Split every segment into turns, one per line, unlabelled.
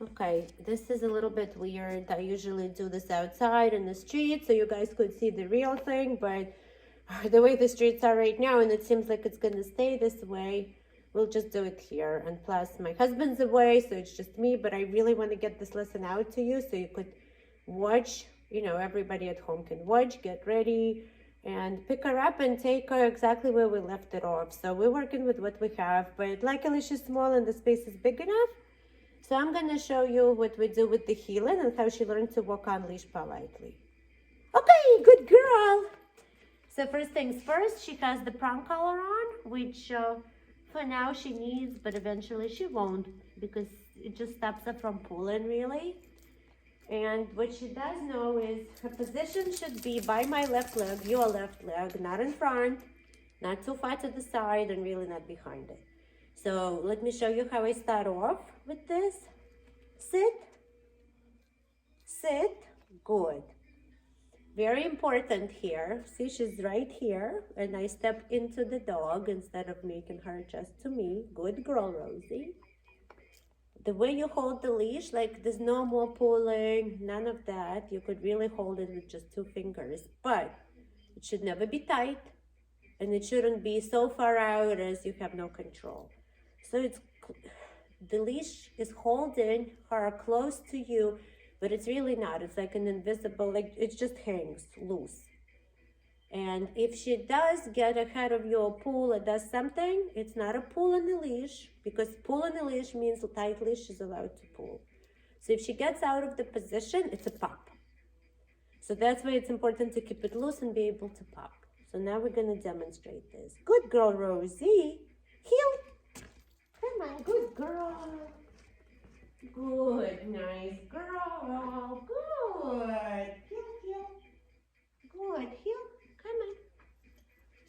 Okay, this is a little bit weird. I usually do this outside in the street so you guys could see the real thing, but the way the streets are right now, and it seems like it's gonna stay this way, we'll just do it here. And plus my husband's away, so it's just me, but I really want to get this lesson out to you so you could watch, you know, everybody at home can watch, get ready, and pick her up and take her exactly where we left it off. So we're working with what we have, but luckily she's small and the space is big enough. So I'm going to show you what we do with the heeling and how she learned to walk on leash politely. Okay, good girl. So first things first, she has the prong collar on, which for now she needs, but eventually she won't because it just stops her from pulling really. And what she does know is her position should be by my left leg, your left leg, not in front, not too far to the side, and really not behind it. So let me show you how I start off with this. Sit, sit, good. Very important here. See, she's right here, and I step into the dog instead of making her adjust to me. Good girl, Rosie. The way you hold the leash, like there's no more pulling, none of that. You could really hold it with just 2 fingers, but it should never be tight, and it shouldn't be so far out as you have no control. So the leash is holding her close to you, but it's really not. It's like an invisible, like it just hangs loose. And if she does get ahead of you or pull or does something, it's not a pull on the leash, because pull on the leash means a tight leash is allowed to pull. So if she gets out of the position, it's a pop. So that's why it's important to keep it loose and be able to pop. So now we're going to demonstrate this. Good girl, Rosie. Heel. Come on, good girl. Good, nice girl. Good. Heel, heel. Good, heel. Come on.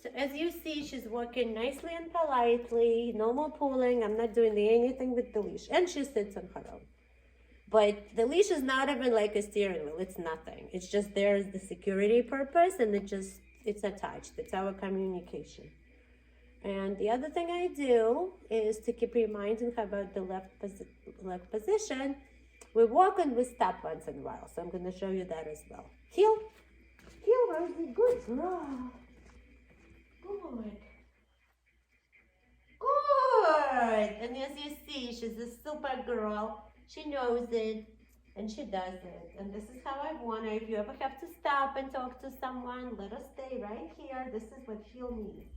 So as you see, she's walking nicely and politely. No more pulling. I'm not doing anything with the leash. And she sits on her own. But the leash is not even like a steering wheel. It's nothing. It's just there as the security purpose, and it's attached. It's our communication. And the other thing I do is to keep reminding her about the left position. We walk and we stop once in a while. So I'm going to show you that as well. Heel. Heel, Rosie. Good girl. Good. Good. And as you see, she's a super girl. She knows it. And she does it. And this is how I want her. If you ever have to stop and talk to someone, let her stay right here. This is what heel means.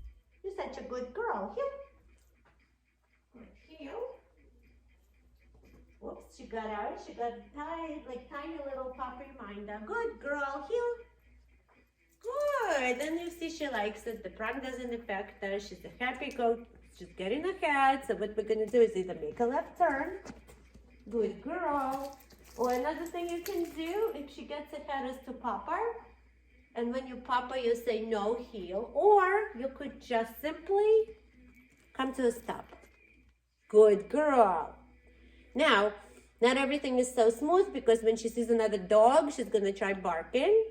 You're such a good girl. Heel. Heel. Whoops, she got out. She got tied, like tiny little pop reminder. Good girl. Heel. Good. And you see she likes it. The prong doesn't affect her. She's a happy goat. She's getting ahead. So what we're going to do is either make a left turn. Good girl. Or another thing you can do if she gets ahead is to pop her. And when you pop her, you say no, heel. Or you could just simply come to a stop. Good girl. Now, not everything is so smooth because when she sees another dog, she's going to try barking.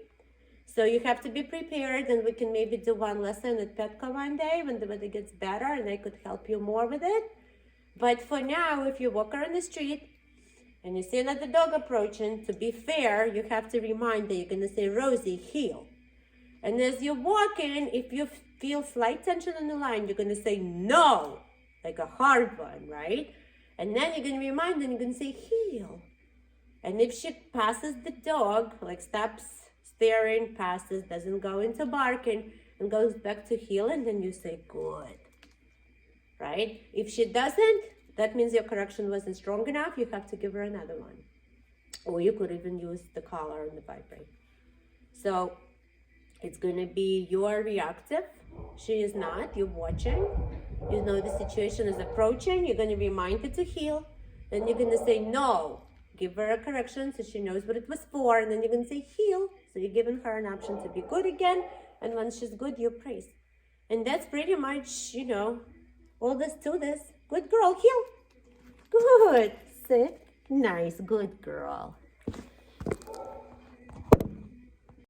So you have to be prepared, and we can maybe do one lesson at Petco one day when the weather gets better, and I could help you more with it. But for now, if you walk around the street and you see another dog approaching, to be fair, you have to remind that you're going to say, Rosie, heel. And as you're walking, if you feel slight tension on the line, you're going to say no, like a hard one, right? And then you're going to remind them, you're going to say heel. And if she passes the dog, like stops staring, passes, doesn't go into barking, and goes back to heel, and then you say good, right? If she doesn't, that means your correction wasn't strong enough. You have to give her another one. Or you could even use the collar and the vibrate. So it's going to be you're reactive. She is not. You're watching. You know the situation is approaching. You're going to remind her to heel. Then you're going to say no. Give her a correction so she knows what it was for. And then you're going to say heel. So you're giving her an option to be good again. And when she's good, you praise. And that's pretty much, you know, all this to this. Good girl, heel. Good. Sit. Nice. Good girl.